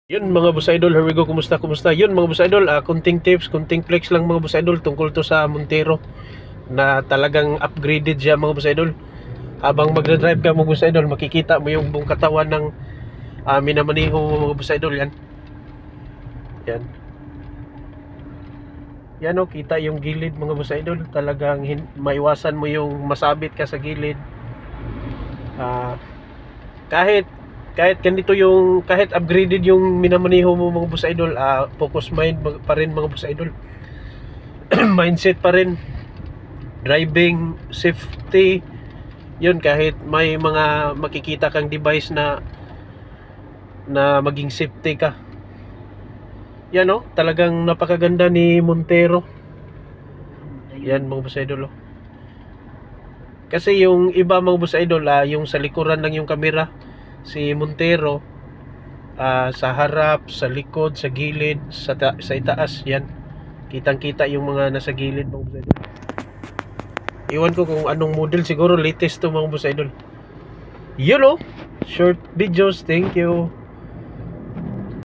Yun mga boss idol, here we go. Kumusta? Yun mga boss idol, kunting tips, kunting flex lang mga boss idol tungkol to sa Montero na talagang upgraded siya mga boss idol. Habang magdadrive ka mga boss idol, makikita mo yung buong katawan ng minamaniho mga boss idol. Yan. Yan. Yan o, kita yung gilid mga boss idol. Talagang maiwasan mo yung masabit ka sa gilid. Kahit ganito yung, kahit upgraded yung minamaniho mo mga boss idol, focus mind pa rin mga boss idol. Mindset pa rin, driving safety yun, kahit may mga makikita kang device na maging safety ka. Yan o, talagang napakaganda ni Montero. Yan mga boss idol o. Kasi yung iba mga boss idol, yung sa likuran lang yung camera. Si Montero, sa harap, sa likod, sa gilid, sa itaas, yan. Kitang-kita yung mga nasa gilid mga boss idol. Iwan ko kung anong model, siguro latest to mga boss idol. Yun o, short videos, thank you.